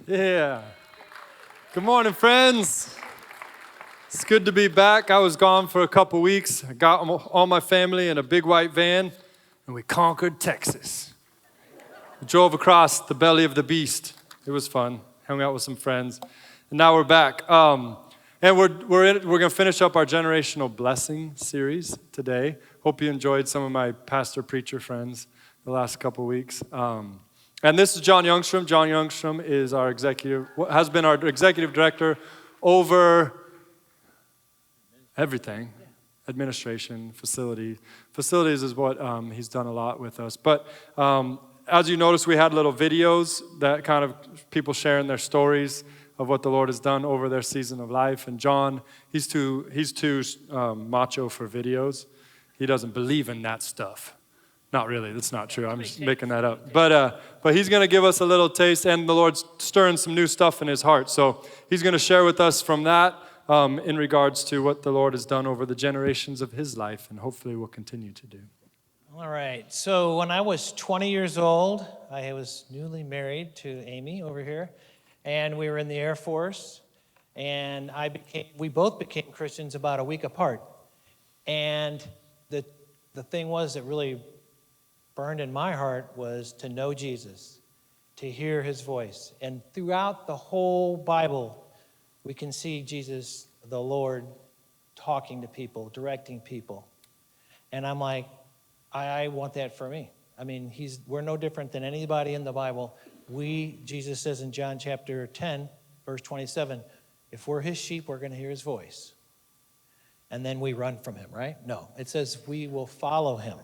Yeah. Good morning, friends. It's good to be back. I was gone for a couple weeks. I got all my family in a big white van, and we conquered Texas. We drove across the belly of the beast. It was fun. Hung out with some friends, and now we're back. And we're going to finish up our generational blessing series today. Hope you enjoyed some of my pastor preacher friends the last couple weeks. And this is John Youngstrom. John Youngstrom is has been our executive director over everything, administration, facility. Facilities is what he's done a lot with us. But as you notice, we had little videos that kind of people sharing their stories of what the Lord has done over their season of life. And John, he's too macho for videos. He doesn't believe in that stuff. Not really, that's not true. I'm just making that up. But he's going to give us a little taste, and the Lord's stirring some new stuff in his heart. So he's going to share with us from that in regards to what the Lord has done over the generations of his life, and hopefully will continue to do. All right. So when I was 20 years old, I was newly married to Amy over here, and we were in the Air Force, and we both became Christians about a week apart. And the thing was that really burned in my heart was to know Jesus, to hear his voice. And throughout the whole Bible, we can see Jesus, the Lord, talking to people, directing people. And I'm like, I want that for me. I mean, we're no different than anybody in the Bible. Jesus says in John chapter 10, verse 27, if we're his sheep, we're going to hear his voice. And then we run from him, right? No, it says we will follow him.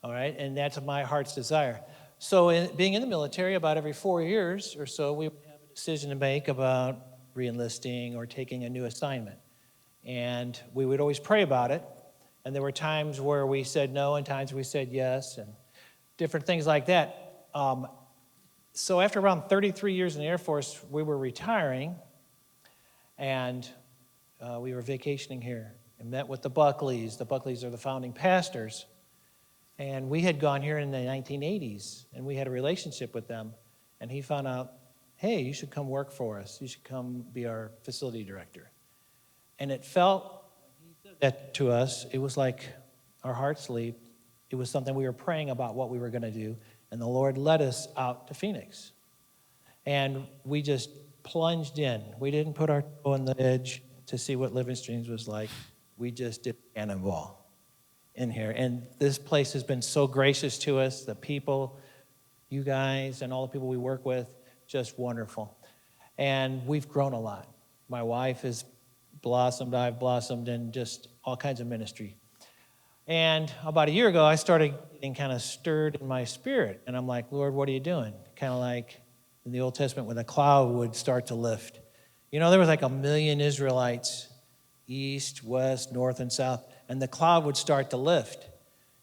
All right, and that's my heart's desire. So being in the military, about every 4 years or so, we would have a decision to make about re-enlisting or taking a new assignment. And we would always pray about it. And there were times where we said no and times we said yes and different things like that. So after around 33 years in the Air Force, we were retiring. And we were vacationing here and met with the Buckleys. The Buckleys are the founding pastors. And we had gone here in the 1980s, and we had a relationship with them. And he found out, hey, you should come work for us. You should come be our facility director. And it felt, when he said that to us, it was like our hearts leaped. It was something we were praying about what we were going to do. And the Lord led us out to Phoenix. And we just plunged in. We didn't put our toe on the edge to see what Living Streams was like. We just did cannonball in here. And this place has been so gracious to us. The people, you guys, and all the people we work with, just wonderful. And we've grown a lot. My wife has blossomed. I've blossomed in just all kinds of ministry. And about a year ago, I started getting kind of stirred in my spirit. And I'm like, Lord, what are you doing? Kind of like in the Old Testament when the cloud would start to lift. You know, there was like 1 million Israelites, east, west, north, and south. And the cloud would start to lift.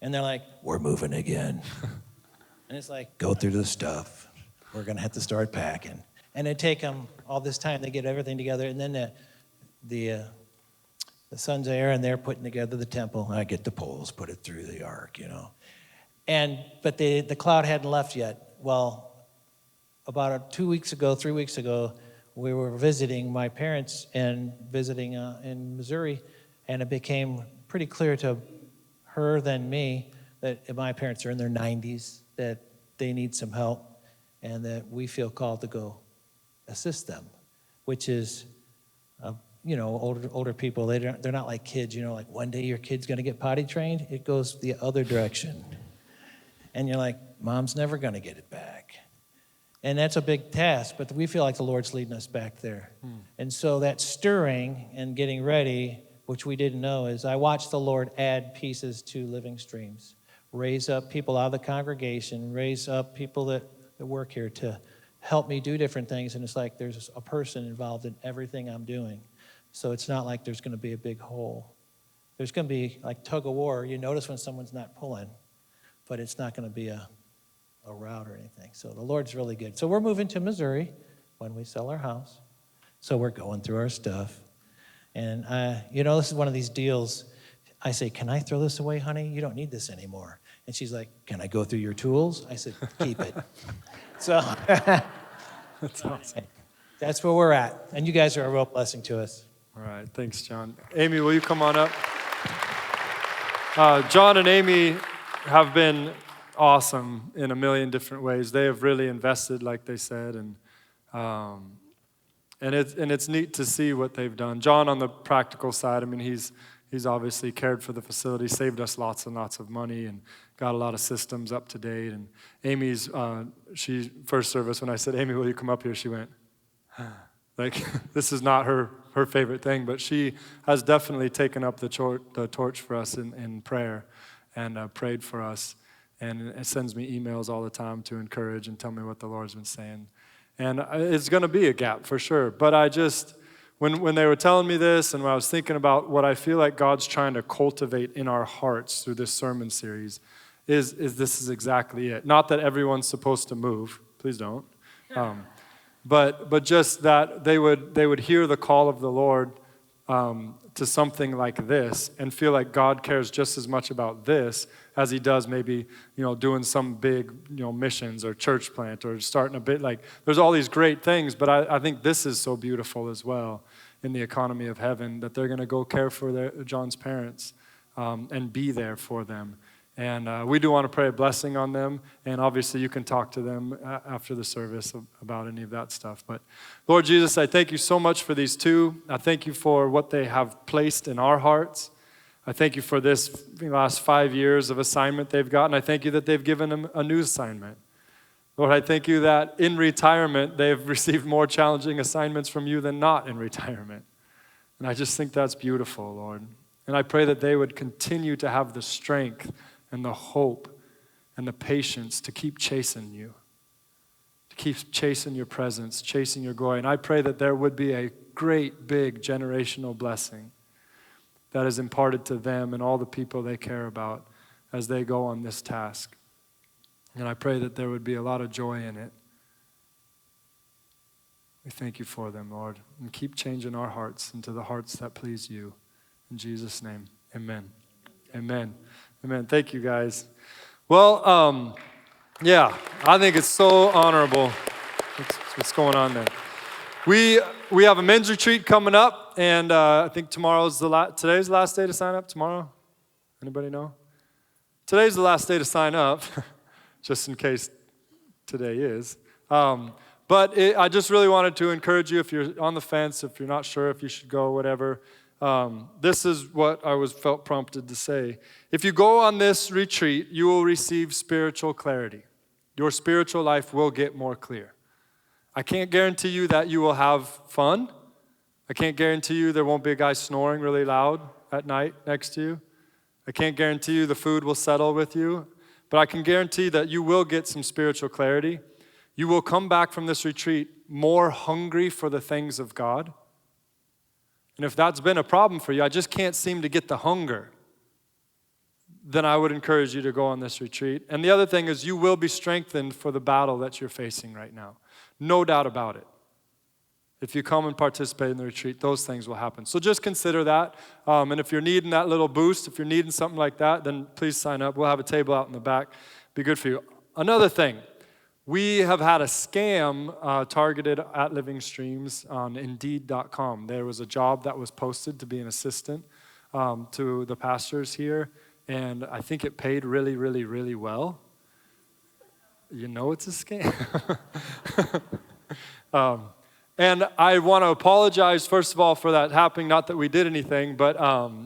And they're like, we're moving again. And it's like, go through the stuff. We're going to have to start packing. And it'd take them all this time to get everything together. And then the sons of Aaron, they're putting together the temple. I get the poles, put it through the ark, you know. But the cloud hadn't left yet. Well, about 3 weeks ago, we were visiting my parents and visiting in Missouri. And it became pretty clear to her than me that my parents are in their 90s, that they need some help, and that we feel called to go assist them, which is, older people. They're not like kids, like one day your kid's going to get potty trained. It goes the other direction. And you're like, mom's never going to get it back. And that's a big task, but we feel like the Lord's leading us back there. And so that stirring and getting ready, which we didn't know, is I watched the Lord add pieces to Living Streams, raise up people out of the congregation, raise up people that work here to help me do different things. And it's like there's a person involved in everything I'm doing. So it's not like there's going to be a big hole. There's going to be like tug of war. You notice when someone's not pulling, but it's not going to be a route or anything. So the Lord's really good. So we're moving to Missouri when we sell our house. So we're going through our stuff. And, this is one of these deals. I say, can I throw this away, honey? You don't need this anymore. And she's like, can I go through your tools? I said, keep it. So That's awesome. That's where we're at. And you guys are a real blessing to us. All right, thanks, John. Amy, will you come on up? John and Amy have been awesome in a million different ways. They have really invested, like they said, and it's neat to see what they've done. John, on the practical side, I mean, he's obviously cared for the facility, saved us lots and lots of money, and got a lot of systems up to date. And Amy's, she first service, when I said, Amy, will you come up here? She went, like, this is not her favorite thing, but she has definitely taken up the torch for us in prayer and prayed for us. And it sends me emails all the time to encourage and tell me what the Lord's been saying. And it's going to be a gap for sure. But I just, when they were telling me this and when I was thinking about what I feel like God's trying to cultivate in our hearts through this sermon series, is this is exactly it. Not that everyone's supposed to move. Please don't. But just that they would hear the call of the Lord to something like this and feel like God cares just as much about this as he does maybe, doing some big, missions or church plant or starting a bit. Like, there's all these great things, but I think this is so beautiful as well in the economy of heaven, that they're going to go care for John's parents and be there for them. And we do want to pray a blessing on them. And obviously you can talk to them after the service about any of that stuff. But Lord Jesus, I thank you so much for these two. I thank you for what they have placed in our hearts. I thank you for this last 5 years of assignment they've gotten. I thank you that they've given them a new assignment. Lord, I thank you that in retirement, they've received more challenging assignments from you than not in retirement. And I just think that's beautiful, Lord. And I pray that they would continue to have the strength and the hope and the patience to keep chasing you, to keep chasing your presence, chasing your glory. And I pray that there would be a great, big generational blessing that is imparted to them and all the people they care about as they go on this task. And I pray that there would be a lot of joy in it. We thank you for them, Lord, and keep changing our hearts into the hearts that please you. In Jesus' name, amen. Amen. Amen. Thank you, guys. Well, yeah, I think it's so honorable. What's going on there? We have a men's retreat coming up, and I think today's the last day to sign up. Tomorrow? Anybody know? Today's the last day to sign up, just in case today is. I just really wanted to encourage you, if you're on the fence, if you're not sure if you should go, whatever. This is what I felt prompted to say. If you go on this retreat, you will receive spiritual clarity. Your spiritual life will get more clear. I can't guarantee you that you will have fun. I can't guarantee you there won't be a guy snoring really loud at night next to you. I can't guarantee you the food will settle with you. But I can guarantee that you will get some spiritual clarity. You will come back from this retreat more hungry for the things of God. And if that's been a problem for you, I just can't seem to get the hunger, then I would encourage you to go on this retreat. And the other thing is you will be strengthened for the battle that you're facing right now. No doubt about it. If you come and participate in the retreat, those things will happen. So just consider that. And if you're needing that little boost, if you're needing something like that, then please sign up. We'll have a table out in the back. Be good for you. Another thing. We have had a scam targeted at Living Streams on Indeed.com. There was a job that was posted to be an assistant to the pastors here, and I think it paid really, really, really well. You know it's a scam. And I want to apologize, first of all, for that happening. Not that we did anything, but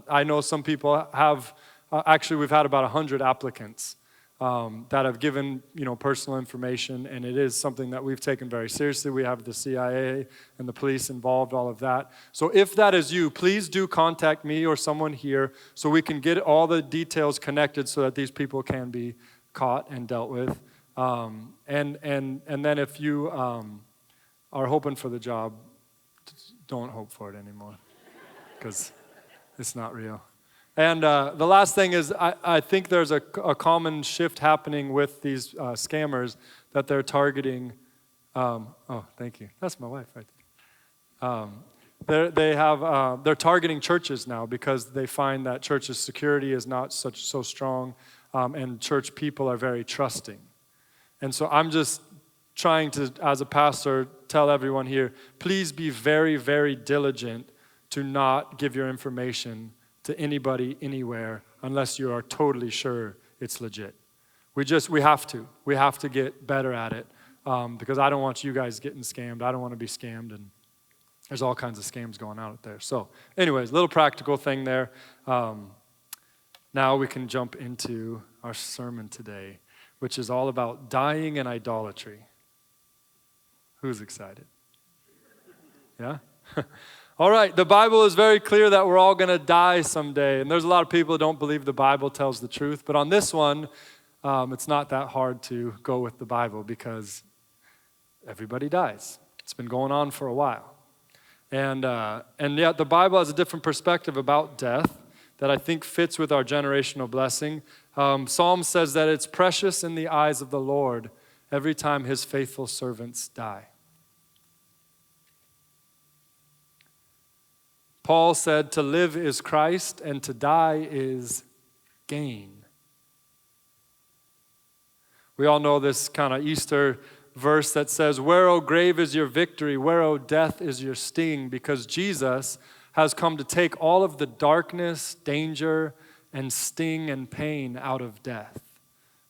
I know some people have, actually we've had about 100 applicants that have given, personal information, and it is something that we've taken very seriously. We have the CIA and the police involved, all of that. So if that is you, please do contact me or someone here so we can get all the details connected so that these people can be caught and dealt with. And then if you are hoping for the job, don't hope for it anymore, because it's not real. And the last thing is, I think there's a common shift happening with these scammers, that they're targeting. Oh, thank you. That's my wife right there. They're targeting churches now because they find that churches' security is not so strong, and church people are very trusting. And so I'm just trying to, as a pastor, tell everyone here, please be very, very diligent to not give your information to anybody, anywhere, unless you are totally sure it's legit. We have to get better at it, because I don't want you guys getting scammed. I don't want to be scammed, and there's all kinds of scams going out there. So anyways, little practical thing there. Now we can jump into our sermon today, which is all about dying and idolatry. Who's excited? Yeah? All right, the Bible is very clear that we're all going to die someday. And there's a lot of people who don't believe the Bible tells the truth. But on this one, it's not that hard to go with the Bible because everybody dies. It's been going on for a while. And yet the Bible has a different perspective about death that I think fits with our generational blessing. Psalm says that it's precious in the eyes of the Lord every time his faithful servants die. Paul said to live is Christ and to die is gain. We all know this kind of Easter verse that says, "Where, O grave, is your victory? Where, O death, is your sting?" Because Jesus has come to take all of the darkness, danger, and sting and pain out of death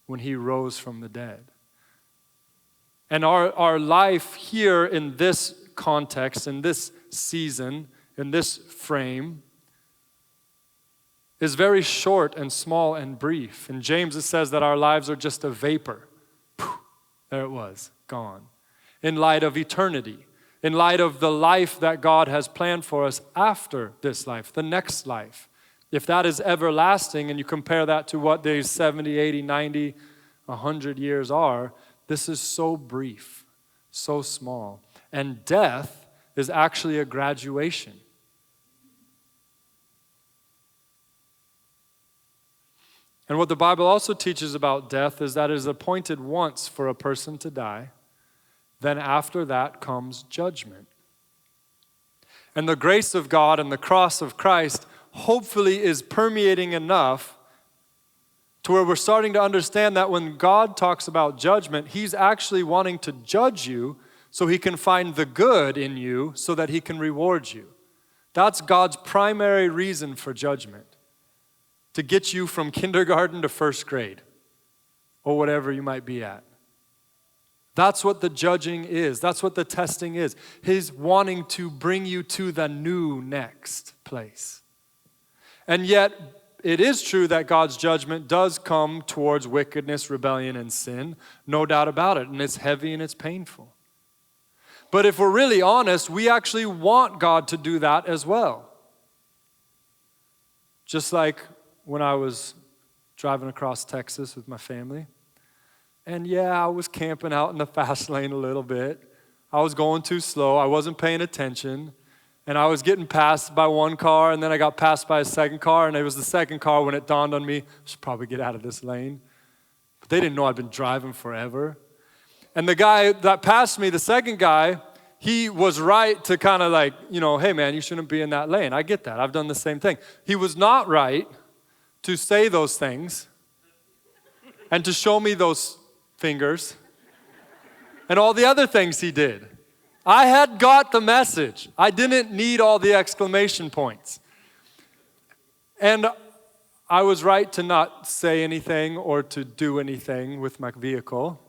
when he rose from the dead. And our life here in this context, in this season, in this frame, is very short and small and brief. In James it says that our lives are just a vapor. There it was, gone. In light of eternity, in light of the life that God has planned for us after this life, the next life. If that is everlasting and you compare that to what these 70, 80, 90, 100 years are, this is so brief, so small. And death is actually a graduation. And what the Bible also teaches about death is that it is appointed once for a person to die. Then after that comes judgment. And the grace of God and the cross of Christ hopefully is permeating enough to where we're starting to understand that when God talks about judgment, he's actually wanting to judge you so he can find the good in you so that he can reward you. That's God's primary reason for judgment. To get you from kindergarten to first grade or whatever you might be at. That's what the judging is. That's what the testing is. He's wanting to bring you to the new next place. And yet, it is true that God's judgment does come towards wickedness, rebellion, and sin. No doubt about it. And it's heavy and it's painful. But if we're really honest, we actually want God to do that as well. Just like when I was driving across Texas with my family. And yeah, I was camping out in the fast lane a little bit. I was going too slow. I wasn't paying attention. And I was getting passed by one car, and then I got passed by a second car, and it was the second car when it dawned on me, I should probably get out of this lane. But they didn't know I'd been driving forever. And the guy that passed me, the second guy, he was right to kind of like, hey man, you shouldn't be in that lane. I get that. I've done the same thing. He was not right to say those things and to show me those fingers and all the other things he did. I had got the message. I didn't need all the exclamation points. And I was right to not say anything or to do anything with my vehicle.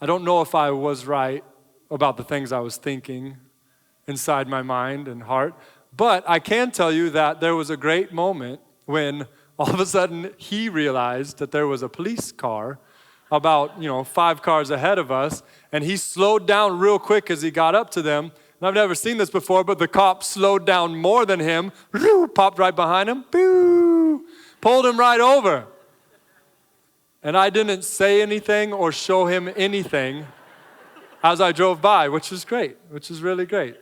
I don't know if I was right about the things I was thinking inside my mind and heart, but I can tell you that there was a great moment when all of a sudden he realized that there was a police car about, 5 cars ahead of us, and he slowed down real quick as he got up to them. And I've never seen this before, but the cop slowed down more than him, popped right behind him, pulled him right over. And I didn't say anything or show him anything as I drove by, which is great, which is really great.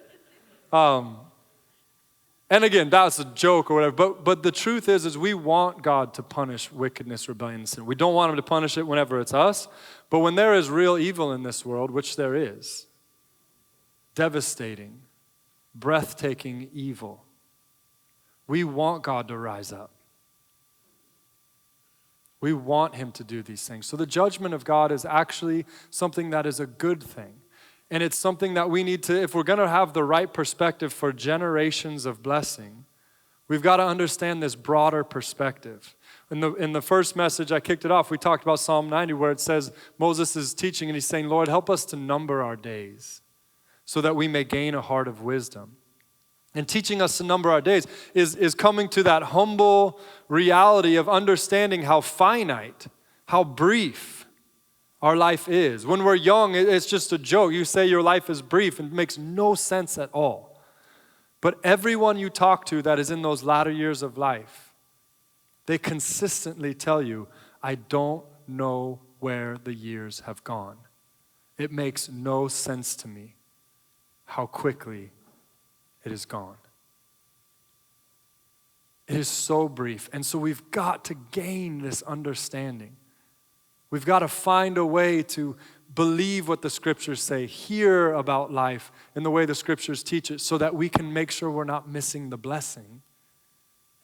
And again, that's a joke or whatever, but the truth is we want God to punish wickedness, rebellion, and sin. We don't want him to punish it whenever it's us, but when there is real evil in this world, which there is, devastating, breathtaking evil, we want God to rise up. We want him to do these things. So the judgment of God is actually something that is a good thing. And it's something that we need to, if we're going to have the right perspective for generations of blessing, we've got to understand this broader perspective. In the first message, I kicked it off, we talked about Psalm 90 where it says, Moses is teaching and he's saying, Lord, help us to number our days so that we may gain a heart of wisdom. And teaching us to number our days is coming to that humble reality of understanding how finite, how brief our life is. When we're young, it's just a joke. You say your life is brief and it makes no sense at all. But everyone you talk to that is in those latter years of life, they consistently tell you, I don't know where the years have gone. It makes no sense to me how quickly it is gone. It is so brief. And so we've got to gain this understanding. We've got to find a way to believe what the scriptures say, hear about life in the way the scriptures teach it, so that we can make sure we're not missing the blessing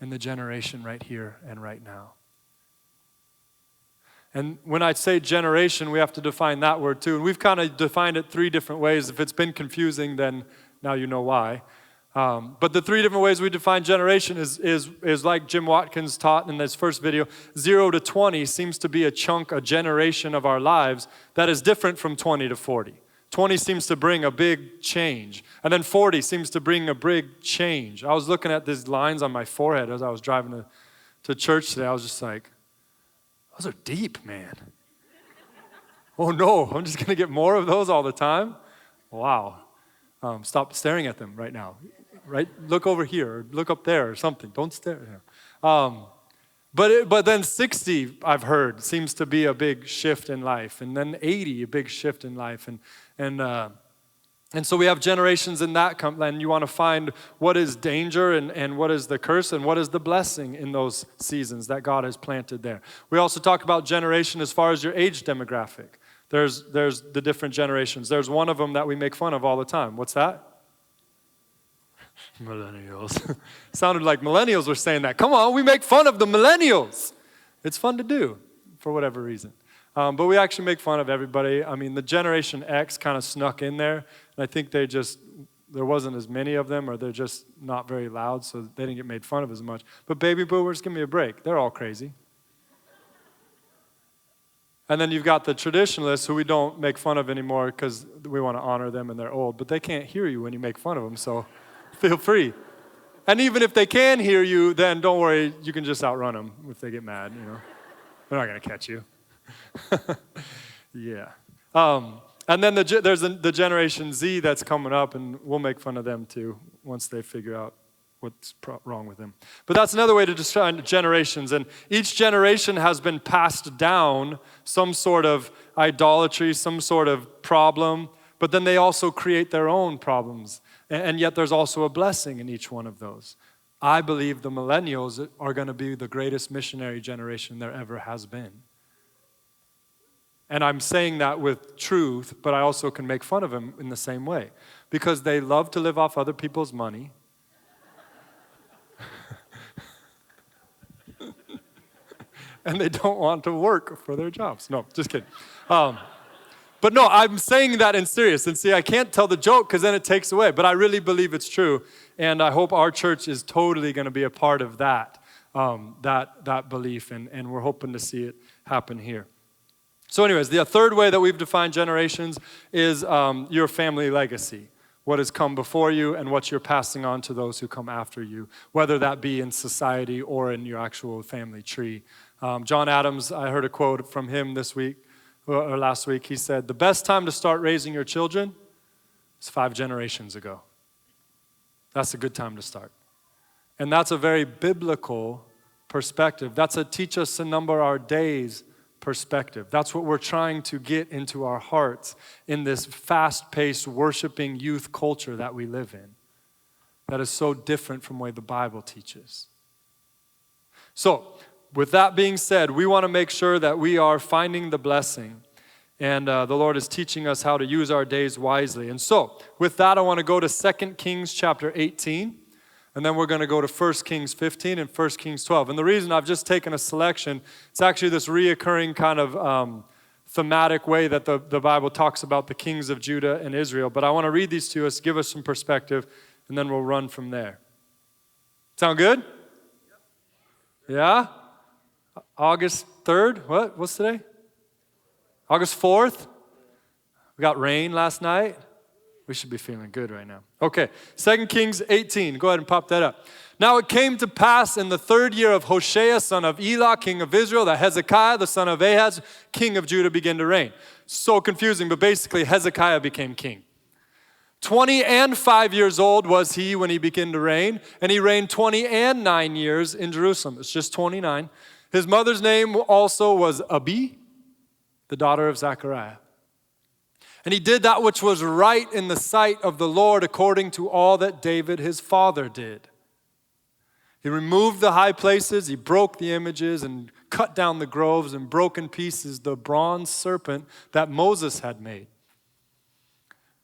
in the generation right here and right now. And when I say generation, we have to define that word too. And we've kind of defined it 3 different ways. If it's been confusing, then now you know why. But the 3 different ways we define generation is like Jim Watkins taught in his first video. 0 to 20 seems to be a generation of our lives that is different from 20 to 40. 20 seems to bring a big change. And then 40 seems to bring a big change. I was looking at these lines on my forehead as I was driving to church today. I was just like, those are deep, man. Oh no, I'm just going to get more of those all the time? Wow. Stop staring at them right now. Right? Look over here, or look up there or something. Don't stare. But then 60, I've heard, seems to be a big shift in life. And then 80, a big shift in life. And so we have generations in that, and you want to find what is danger and what is the curse and what is the blessing in those seasons that God has planted there. We also talk about generation as far as your age demographic. There's the different generations. There's one of them that we make fun of all the time. What's that? Millennials. Sounded like millennials were saying that. Come on, we make fun of the millennials. It's fun to do for whatever reason. But we actually make fun of everybody. I mean, the Generation X kind of snuck in there. And I think there wasn't as many of them, or they're just not very loud, so they didn't get made fun of as much. But baby boomers, give me a break. They're all crazy. And then you've got the traditionalists who we don't make fun of anymore because we want to honor them and they're old. But they can't hear you when you make fun of them, so feel free. And even if they can hear you, then don't worry, you can just outrun them if they get mad, you know. They're not going to catch you. Yeah. And then there's the Generation Z that's coming up, and we'll make fun of them too once they figure out what's wrong with them. But that's another way to describe generations. And each generation has been passed down some sort of idolatry, some sort of problem, but then they also create their own problems. And yet there's also a blessing in each one of those. I believe the millennials are going to be the greatest missionary generation there ever has been. And I'm saying that with truth, but I also can make fun of them in the same way. Because they love to live off other people's money. And they don't want to work for their jobs. No, just kidding. But no, I'm saying that in serious. And see, I can't tell the joke because then it takes away. But I really believe it's true. And I hope our church is totally going to be a part of that, that belief. And we're hoping to see it happen here. So anyways, the third way that we've defined generations is your family legacy. What has come before you and what you're passing on to those who come after you, whether that be in society or in your actual family tree. John Adams, I heard a quote from him this week, or last week. He said, the best time to start raising your children is 5 generations ago. That's a good time to start. And that's a very biblical perspective. That's a teach us to number our days perspective. That's what we're trying to get into our hearts in this fast-paced, worshiping youth culture that we live in. That is so different from the way the Bible teaches. So, with that being said, we want to make sure that we are finding the blessing. And the Lord is teaching us how to use our days wisely. And so, with that, I want to go to 2 Kings chapter 18. And then we're going to go to 1 Kings 15 and 1 Kings 12. And the reason I've just taken a selection, it's actually this reoccurring kind of thematic way that the Bible talks about the kings of Judah and Israel. But I want to read these to us, give us some perspective, and then we'll run from there. Sound good? Yeah? August 3rd? What's today? August 4th? We got rain last night. We should be feeling good right now. Okay, 2 Kings 18. Go ahead and pop that up. Now it came to pass in the 3rd year of Hoshea, son of Elah, king of Israel, that Hezekiah, the son of Ahaz, king of Judah, began to reign. So confusing, but basically Hezekiah became king. 25 years old was he when he began to reign, and he reigned 29 years in Jerusalem. It's just 29. His mother's name also was Abi, the daughter of Zechariah. And he did that which was right in the sight of the Lord, according to all that David his father did. He removed the high places, he broke the images, and cut down the groves, and broke in pieces the bronze serpent that Moses had made.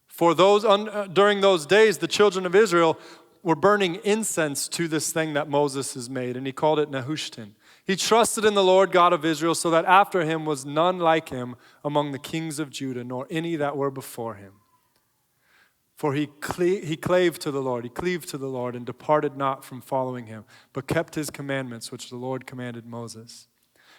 For during those days, the children of Israel were burning incense to this thing that Moses has made, and he called it Nehushtan. He trusted in the Lord God of Israel, so that after him was none like him among the kings of Judah, nor any that were before him. For he clave to the Lord, he cleaved to the Lord, and departed not from following him, but kept his commandments, which the Lord commanded Moses.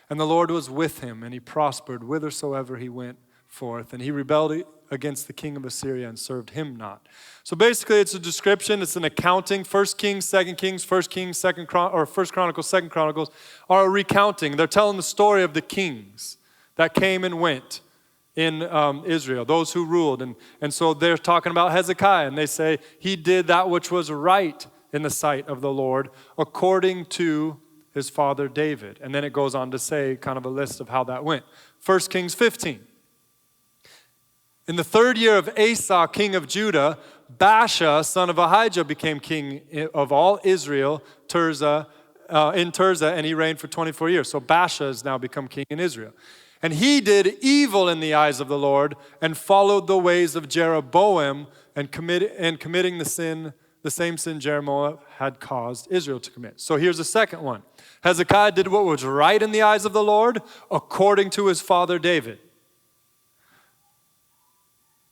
And the Lord was with him, and he prospered whithersoever he went forth. And he rebelled against the king of Assyria and served him not. So basically it's a description, it's an accounting. 1 Kings, 2 Kings, 1 Kings, 1 Chronicles, 2 Chronicles are a recounting. They're telling the story of the kings that came and went in Israel, those who ruled. And so they're talking about Hezekiah, and they say he did that which was right in the sight of the Lord according to his father David. And then it goes on to say kind of a list of how that went. 1 Kings 15. In the 3rd year of Asa, king of Judah, Baasha, son of Ahijah, became king of all Israel, in Tirzah, and he reigned for 24 years. So Baasha has now become king in Israel. And he did evil in the eyes of the Lord, and followed the ways of Jeroboam, and committing the same sin Jeroboam had caused Israel to commit. So here's the second one. Hezekiah did what was right in the eyes of the Lord, according to his father David.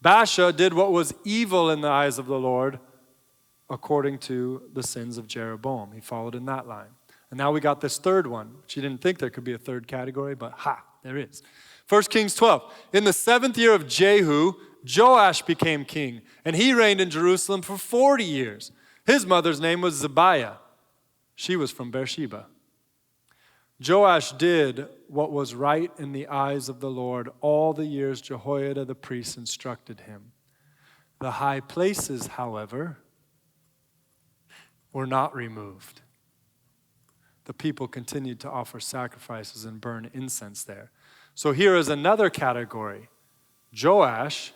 Baasha did what was evil in the eyes of the Lord, according to the sins of Jeroboam. He followed in that line. And now we got this third one, which you didn't think there could be a third category, but there is. 1 Kings 12. In the 7th year of Jehu, Joash became king, and he reigned in Jerusalem for 40 years. His mother's name was Zebiah. She was from Beersheba. Joash did what was right in the eyes of the Lord all the years Jehoiada the priest instructed him. The high places, however, were not removed. The people continued to offer sacrifices and burn incense there. So here is another category. Joash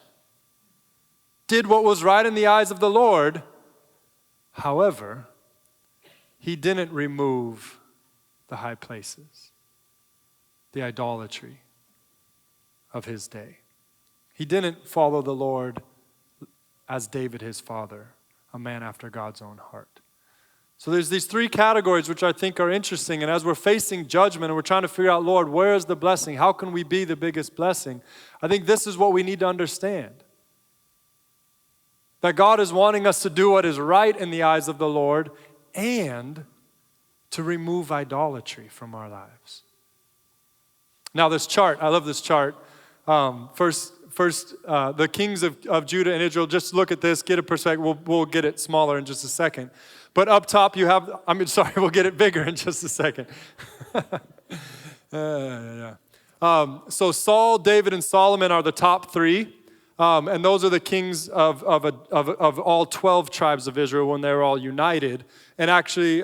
did what was right in the eyes of the Lord. However, he didn't remove the high places, the idolatry of his day. He didn't follow the Lord as David his father, a man after God's own heart. So there's these three categories which I think are interesting, and as we're facing judgment and we're trying to figure out, Lord, where is the blessing? How can we be the biggest blessing? I think this is what we need to understand. That God is wanting us to do what is right in the eyes of the Lord and to remove idolatry from our lives. Now this chart, I love this chart. First, the kings of Judah and Israel, just look at this, get a perspective. We'll get it smaller in just a second. But up top you have, we'll get it bigger in just a second. So Saul, David, and Solomon are the top three. And those are the kings of all 12 tribes of Israel when they were all united. And actually,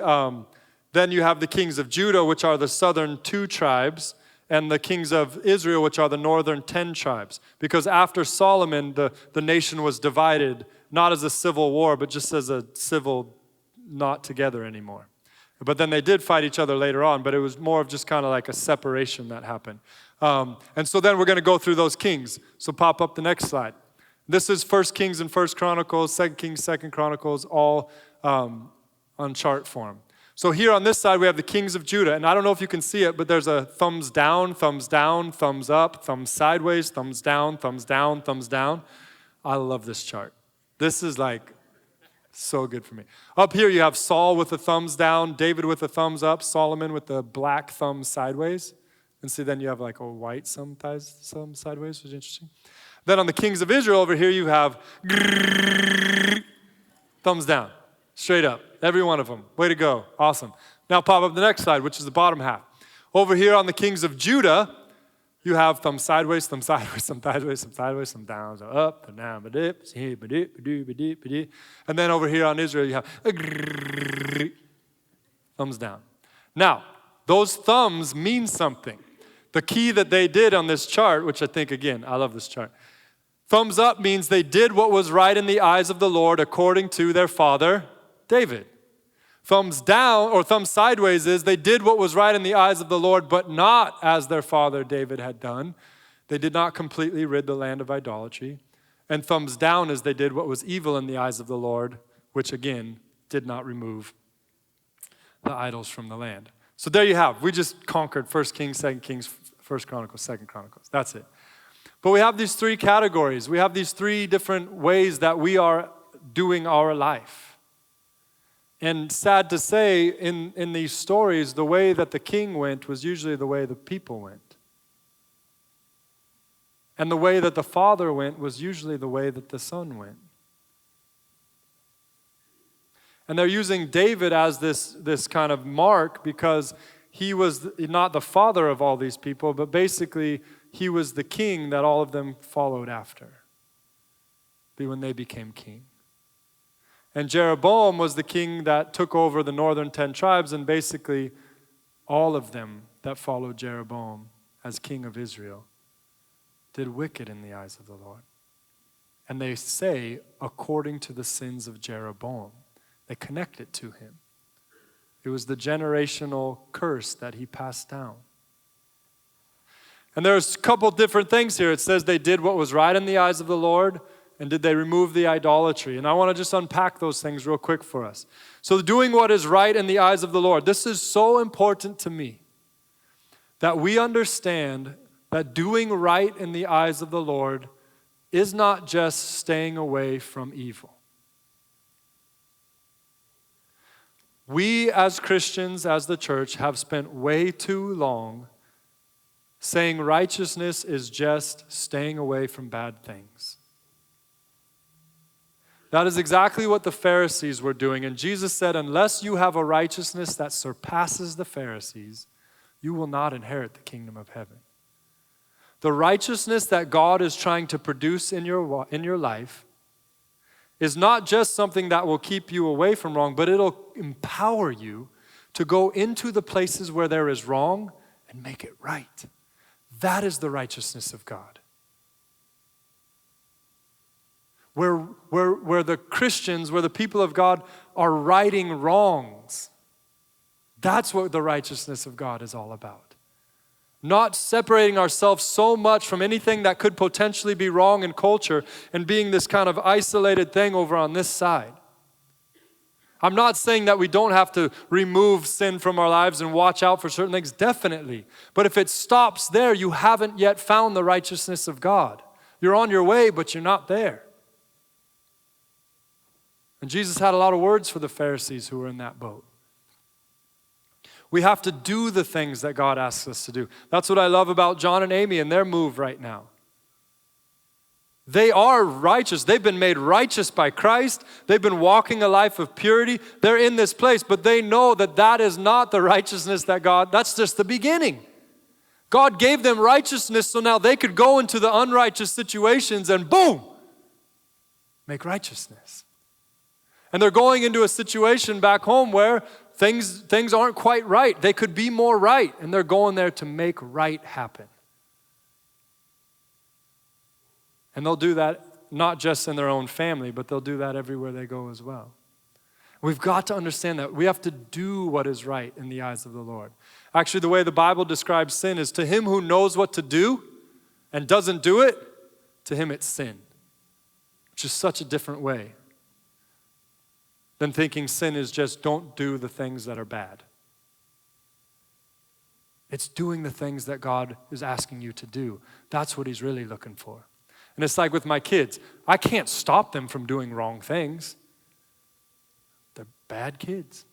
then you have the kings of Judah, which are the southern 2 tribes, and the kings of Israel, which are the northern 10 tribes. Because after Solomon, the nation was divided, not as a civil war, but just as a civil not together anymore. But then they did fight each other later on, but it was more of just kind of like a separation that happened. And so then we're going to go through those kings. So pop up the next slide. This is 1 Kings and 1 Chronicles, 2 Kings, 2 Chronicles, all on chart form. So here on this side, we have the kings of Judah. And I don't know if you can see it, but there's a thumbs down, thumbs up, thumbs sideways, thumbs down, thumbs down, thumbs down. I love this chart. This is like so good for me. Up here, you have Saul with the thumbs down, David with the thumbs up, Solomon with the black thumb sideways. And see, then you have like a white thumb sideways, which is interesting. Then on the kings of Israel over here, you have thumbs down, straight up. Every one of them. Way to go. Awesome. Now pop up the next slide, which is the bottom half. Over here on the kings of Judah, you have thumb sideways, thumb sideways, thumb sideways, thumb sideways, thumb down, so up, and down, and then over here on Israel, you have thumbs down. Now, those thumbs mean something. The key that they did on this chart, which I think, again, I love this chart. Thumbs up means they did what was right in the eyes of the Lord according to their father, David. Thumbs down, or thumbs sideways, is they did what was right in the eyes of the Lord, but not as their father David had done. They did not completely rid the land of idolatry. And thumbs down is they did what was evil in the eyes of the Lord, which again, did not remove the idols from the land. So there you have. We just conquered 1 Kings, 2 Kings, 1 Chronicles, 2 Chronicles. That's it. But we have these three categories. We have these three different ways that we are doing our life. And sad to say, in these stories, the way that the king went was usually the way the people went. And the way that the father went was usually the way that the son went. And they're using David as this kind of mark because he was not the father of all these people, but basically he was the king that all of them followed after when they became king. And Jeroboam was the king that took over the northern 10 tribes, and basically all of them that followed Jeroboam as king of Israel did wicked in the eyes of the Lord. And they say, according to the sins of Jeroboam, they connect it to him. It was the generational curse that he passed down. And there's a couple different things here. It says they did what was right in the eyes of the Lord, and did they remove the idolatry? And I want to just unpack those things real quick for us. So doing what is right in the eyes of the Lord. This is so important to me that we understand that doing right in the eyes of the Lord is not just staying away from evil. We as Christians, as the church, have spent way too long saying righteousness is just staying away from bad things. That is exactly what the Pharisees were doing. And Jesus said, unless you have a righteousness that surpasses the Pharisees, you will not inherit the kingdom of heaven. The righteousness that God is trying to produce in your life is not just something that will keep you away from wrong, but it'll empower you to go into the places where there is wrong and make it right. That is the righteousness of God. Where the Christians, where the people of God are righting wrongs. That's what the righteousness of God is all about. Not separating ourselves so much from anything that could potentially be wrong in culture and being this kind of isolated thing over on this side. I'm not saying that we don't have to remove sin from our lives and watch out for certain things, definitely. But if it stops there, you haven't yet found the righteousness of God. You're on your way, but you're not there. And Jesus had a lot of words for the Pharisees who were in that boat. We have to do the things that God asks us to do. That's what I love about John and Amy and their move right now. They are righteous. They've been made righteous by Christ. They've been walking a life of purity. They're in this place, but they know that that is not the righteousness that that's just the beginning. God gave them righteousness so now they could go into the unrighteous situations and boom, make righteousness. And they're going into a situation back home where things aren't quite right. They could be more right, and they're going there to make right happen. And they'll do that not just in their own family, but they'll do that everywhere they go as well. We've got to understand that we have to do what is right in the eyes of the Lord. Actually, the way the Bible describes sin is to him who knows what to do and doesn't do it, to him it's sin. Which is such a different way. than thinking sin is just don't do the things that are bad. It's doing the things that God is asking you to do. That's what he's really looking for. And it's like with my kids. I can't stop them from doing wrong things. They're bad kids.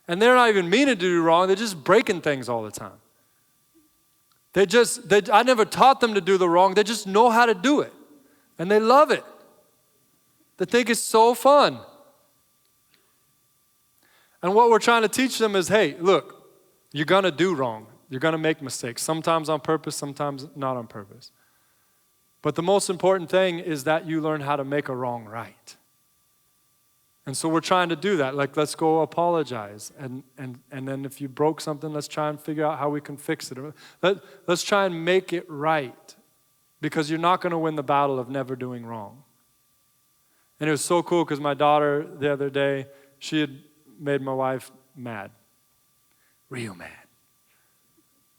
And they're not even meaning to do wrong. They're just breaking things all the time. I never taught them to do the wrong. They just know how to do it. And they love it. They think it's so fun. And what we're trying to teach them is, hey, look, you're going to do wrong. You're going to make mistakes. Sometimes on purpose, sometimes not on purpose. But the most important thing is that you learn how to make a wrong right. And so we're trying to do that. Like, let's go apologize. And then if you broke something, let's try and figure out how we can fix it. Let's try and make it right. Because you're not going to win the battle of never doing wrong. And it was so cool because my daughter the other day, she had made my wife mad. Real mad.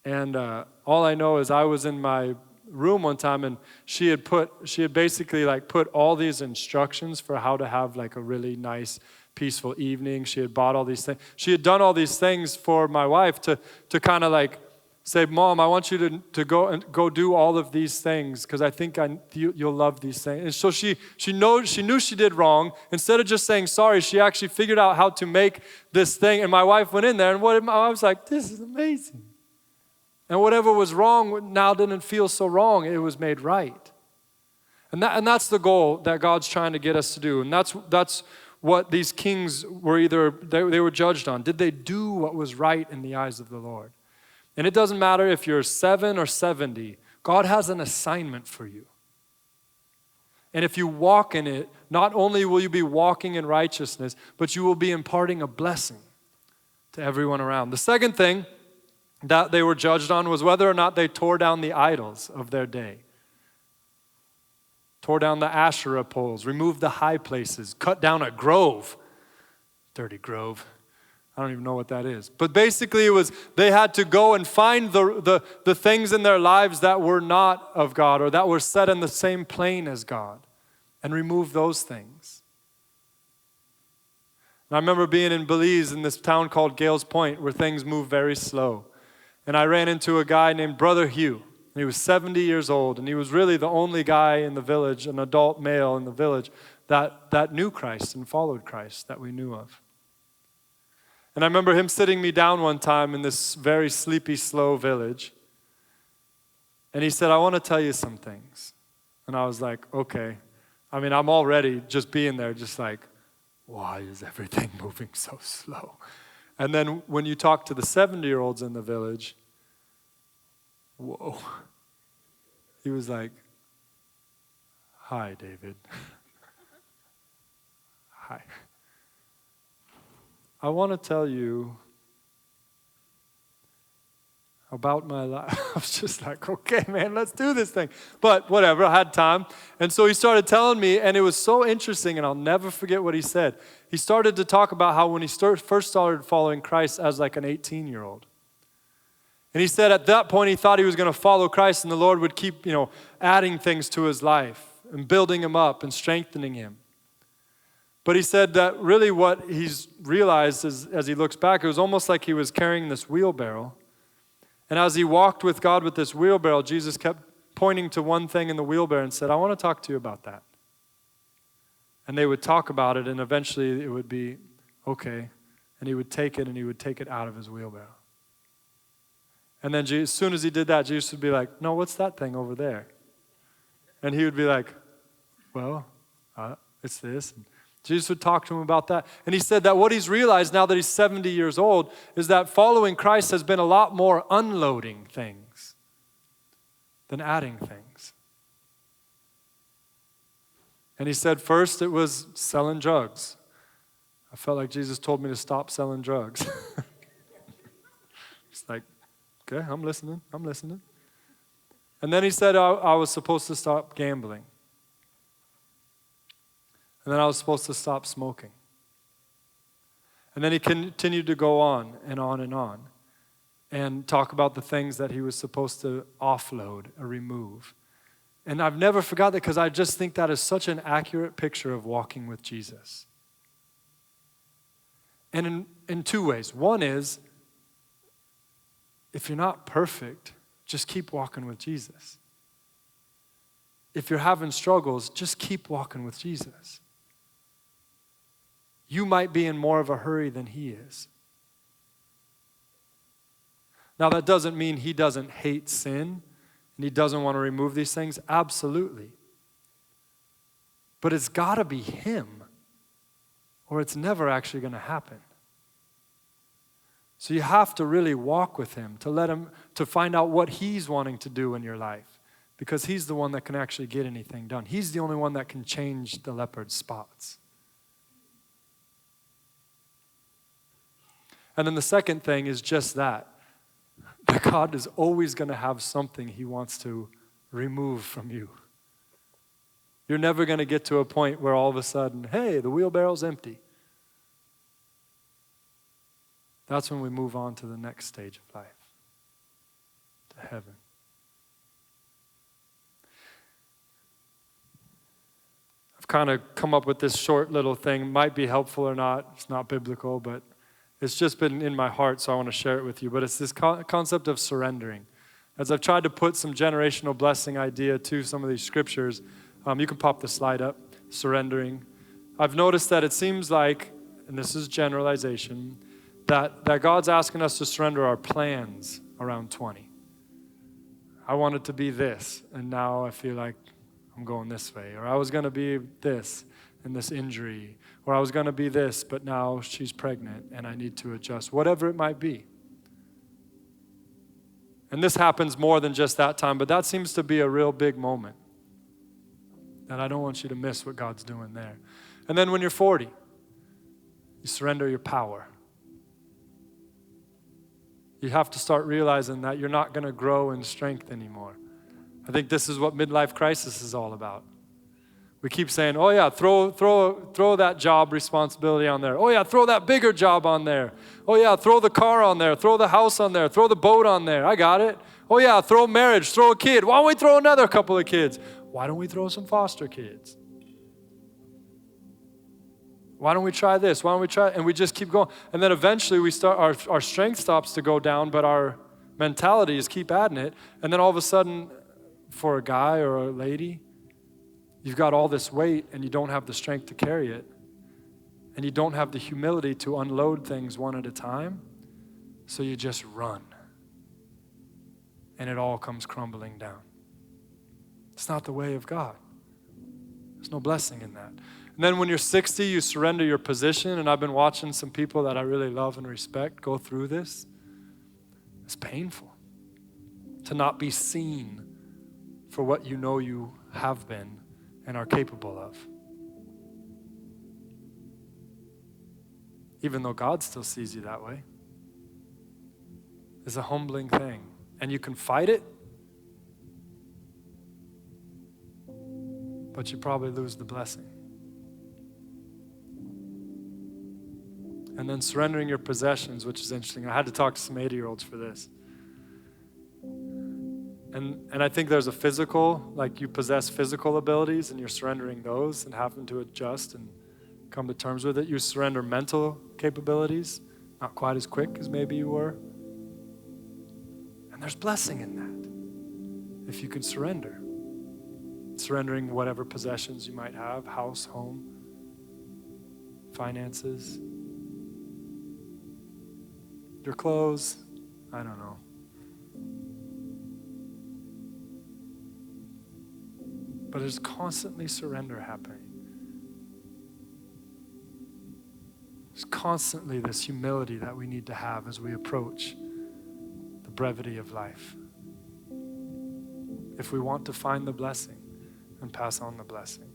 And all I know is I was in my room one time and she had basically like put all these instructions for how to have like a really nice, peaceful evening. She had bought all these things. She had done all these things for my wife to kind of like say, Mom, I want you to go do all of these things because I think you'll love these things. And so she knew she did wrong. Instead of just saying sorry, she actually figured out how to make this thing. And my wife went in there and I was like, this is amazing. And whatever was wrong now didn't feel so wrong. It was made right. And that's the goal that God's trying to get us to do. And that's what these kings were they were judged on. Did they do what was right in the eyes of the Lord? And it doesn't matter if you're 7 or 70. God has an assignment for you. And if you walk in it, not only will you be walking in righteousness, but you will be imparting a blessing to everyone around. The second thing that they were judged on was whether or not they tore down the idols of their day. Tore down the Asherah poles, removed the high places, cut down a grove. Dirty grove. I don't even know what that is. But basically it was they had to go and find the things in their lives that were not of God or that were set in the same plane as God and remove those things. And I remember being in Belize in this town called Gales Point where things move very slow. And I ran into a guy named Brother Hugh. He was 70 years old, and he was really the only guy in the village, an adult male in the village, that knew Christ and followed Christ that we knew of. And I remember him sitting me down one time in this very sleepy, slow village. And he said, I want to tell you some things. And I was like, okay. I mean, I'm already just being there, just like, why is everything moving so slow? And then when you talk to the 70-year-olds in the village, whoa. He was like, hi, David. Hi. I want to tell you about my life. I was just like, okay, man, let's do this thing. But whatever, I had time. And so he started telling me, and it was so interesting, and I'll never forget what he said. He started to talk about how when he first started following Christ as like an 18-year-old. And he said at that point he thought he was going to follow Christ and the Lord would keep, adding things to his life and building him up and strengthening him. But he said that really what he's realized is, as he looks back, it was almost like he was carrying this wheelbarrow. And as he walked with God with this wheelbarrow, Jesus kept pointing to one thing in the wheelbarrow and said, I want to talk to you about that. And they would talk about it, and eventually it would be, okay. And he would take it, and he would take it out of his wheelbarrow. And then as soon as he did that, Jesus would be like, no, what's that thing over there? And he would be like, well, it's this. And Jesus would talk to him about that. And he said that what he's realized now that he's 70 years old is that following Christ has been a lot more unloading things than adding things. And he said first it was selling drugs. I felt like Jesus told me to stop selling drugs. It's like, okay, I'm listening. And then he said I was supposed to stop gambling. And then I was supposed to stop smoking. And then he continued to go on and on and on and talk about the things that he was supposed to offload or remove. And I've never forgot that because I just think that is such an accurate picture of walking with Jesus. And in two ways. One is, if you're not perfect, just keep walking with Jesus. If you're having struggles, just keep walking with Jesus. You might be in more of a hurry than he is. Now, that doesn't mean he doesn't hate sin and he doesn't want to remove these things. Absolutely. But it's got to be him, or it's never actually going to happen. So you have to really walk with him to find out what he's wanting to do in your life, because he's the one that can actually get anything done. He's the only one that can change the leopard's spots. And then the second thing is just that God is always going to have something he wants to remove from you. You're never going to get to a point where all of a sudden, hey, the wheelbarrow's empty. That's when we move on to the next stage of life, to heaven. I've kind of come up with this short little thing. Might be helpful or not. It's not biblical, but it's just been in my heart, so I want to share it with you. But it's this concept of surrendering. As I've tried to put some generational blessing idea to some of these scriptures, you can pop the slide up, surrendering. I've noticed that it seems like, and this is generalization, that God's asking us to surrender our plans around 20. I want it to be this, and now I feel like I'm going this way. Or I was going to be this and this injury. Or I was going to be this, but now she's pregnant and I need to adjust. Whatever it might be. And this happens more than just that time, but that seems to be a real big moment. And I don't want you to miss what God's doing there. And then when you're 40, you surrender your power. You have to start realizing that you're not going to grow in strength anymore. I think this is what midlife crisis is all about. We keep saying, oh yeah, throw that job responsibility on there. Oh yeah, throw that bigger job on there. Oh yeah, throw the car on there. Throw the house on there. Throw the boat on there. I got it. Oh yeah, throw marriage. Throw a kid. Why don't we throw another couple of kids? Why don't we throw some foster kids? Why don't we try this? Why don't we try? And we just keep going. And then eventually we start, our strength stops to go down, but our mentality is keep adding it. And then all of a sudden, for a guy or a lady, you've got all this weight and you don't have the strength to carry it. And you don't have the humility to unload things one at a time. So you just run. And it all comes crumbling down. It's not the way of God. There's no blessing in that. And then when you're 60, you surrender your position. And I've been watching some people that I really love and respect go through this. It's painful to not be seen for what you know you have been and are capable of. Even though God still sees you that way. It's a humbling thing. And you can fight it, but you probably lose the blessing. And then surrendering your possessions, which is interesting. I had to talk to some 80-year-olds for this. And I think there's a physical, like you possess physical abilities and you're surrendering those and having to adjust and come to terms with it. You surrender mental capabilities, not quite as quick as maybe you were. And there's blessing in that if you can surrender. Surrendering whatever possessions you might have, house, home, finances, your clothes, I don't know. But there's constantly surrender happening. There's constantly this humility that we need to have as we approach the brevity of life. If we want to find the blessing and pass on the blessing.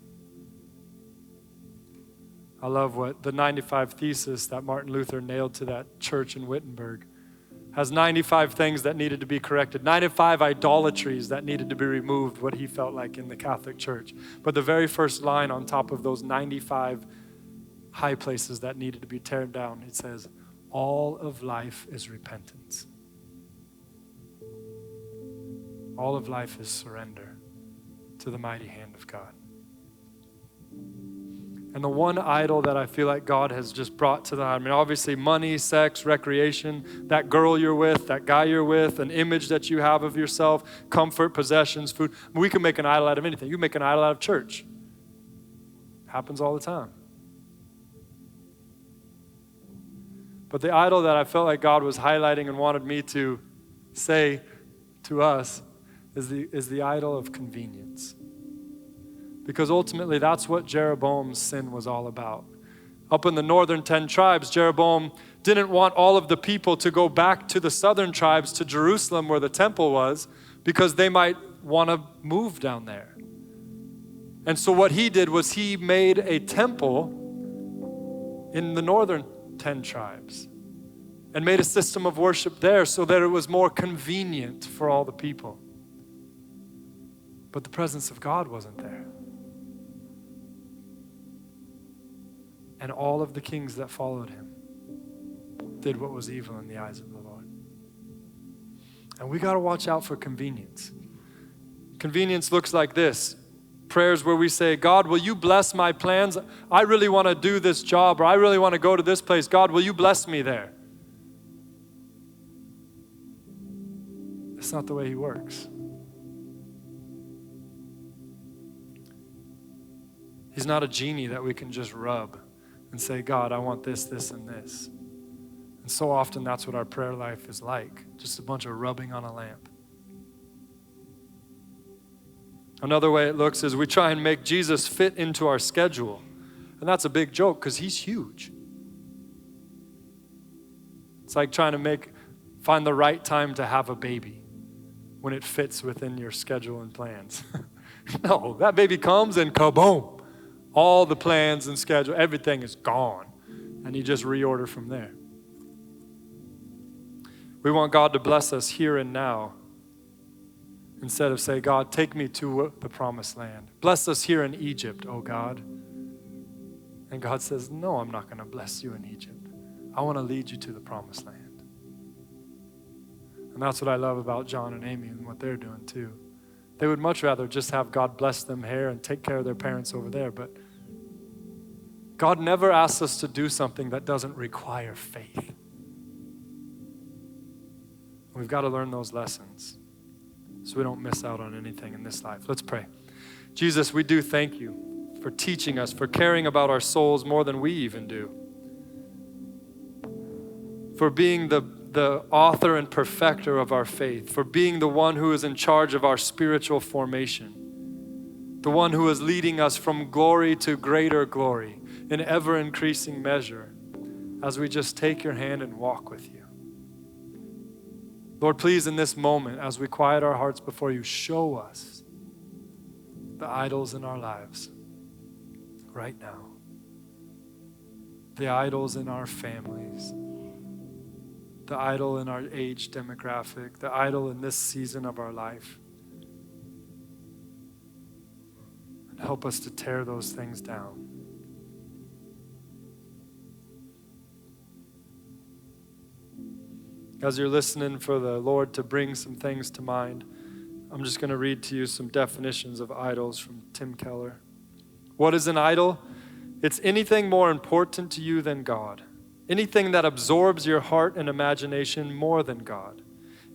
I love what the 95 Thesis that Martin Luther nailed to that church in Wittenberg has 95 things that needed to be corrected, 95 idolatries that needed to be removed, what he felt like in the Catholic Church. But the very first line on top of those 95 high places that needed to be torn down, it says, all of life is repentance. All of life is surrender to the mighty hand of God. And the one idol that I feel like God has just brought to the, I mean, obviously money, sex, recreation, that girl you're with, that guy you're with, an image that you have of yourself, comfort, possessions, food. We can make an idol out of anything. You can make an idol out of church. Happens all the time. But the idol that I felt like God was highlighting and wanted me to say to us is the idol of convenience. Because ultimately, that's what Jeroboam's sin was all about. Up in the northern 10 tribes, Jeroboam didn't want all of the people to go back to the southern tribes, to Jerusalem where the temple was, because they might want to move down there. And so what he did was he made a temple in the northern 10 tribes and made a system of worship there so that it was more convenient for all the people. But the presence of God wasn't there. And all of the kings that followed him did what was evil in the eyes of the Lord. And we got to watch out for convenience. Convenience looks like this. Prayers where we say, God, will you bless my plans? I really want to do this job, or I really want to go to this place. God, will you bless me there? That's not the way he works. He's not a genie that we can just rub and say, God, I want this, this, and this. And so often that's what our prayer life is like, just a bunch of rubbing on a lamp. Another way it looks is we try and make Jesus fit into our schedule. And that's a big joke because he's huge. It's like trying to find the right time to have a baby when it fits within your schedule and plans. No, that baby comes and kaboom. All the plans and schedule, everything is gone. And you just reorder from there. We want God to bless us here and now instead of say, God, take me to the promised land. Bless us here in Egypt, oh God. And God says, no, I'm not going to bless you in Egypt. I want to lead you to the promised land. And that's what I love about John and Amy and what they're doing too. They would much rather just have God bless them here and take care of their parents over there. But God never asks us to do something that doesn't require faith. We've got to learn those lessons so we don't miss out on anything in this life. Let's pray. Jesus, we do thank you for teaching us, for caring about our souls more than we even do. For being the author and perfecter of our faith, for being the one who is in charge of our spiritual formation, the one who is leading us from glory to greater glory in ever increasing measure as we just take your hand and walk with you. Lord, please in this moment, as we quiet our hearts before you, show us the idols in our lives right now, the idols in our families, the idol in our age demographic, the idol in this season of our life. And help us to tear those things down. As you're listening for the Lord to bring some things to mind, I'm just going to read to you some definitions of idols from Tim Keller. What is an idol? It's anything more important to you than God. Anything that absorbs your heart and imagination more than God.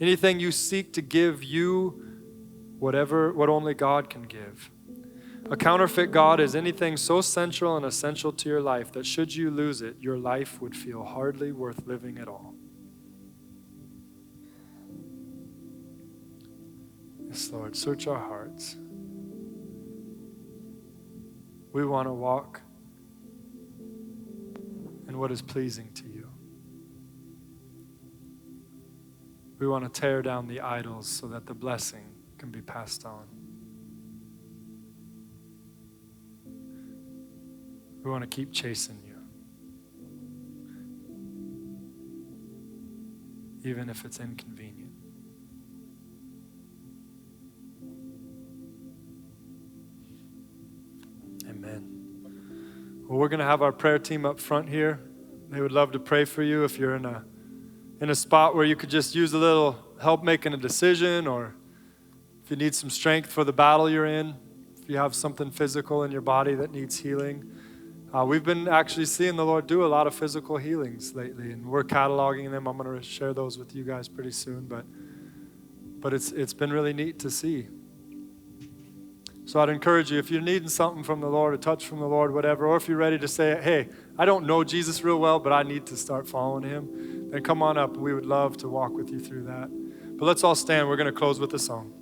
Anything you seek to give you what only God can give. A counterfeit God is anything so central and essential to your life that should you lose it, your life would feel hardly worth living at all. Yes, Lord, search our hearts. We want to walk in what is pleasing to you. We want to tear down the idols so that the blessing can be passed on. We want to keep chasing you, even if it's inconvenient. Amen. Well, we're going to have our prayer team up front here. They would love to pray for you if you're in a spot where you could just use a little help making a decision, or if you need some strength for the battle you're in. if you have something physical in your body that needs healing. We've been actually seeing the Lord do a lot of physical healings lately, and we're cataloging them. I'm going to share those with you guys pretty soon, but it's been really neat to see. So I'd encourage you, if you're needing something from the Lord, a touch from the Lord, whatever, or if you're ready to say, hey, I don't know Jesus real well, but I need to start following him, then come on up. We would love to walk with you through that. But let's all stand. We're going to close with a song.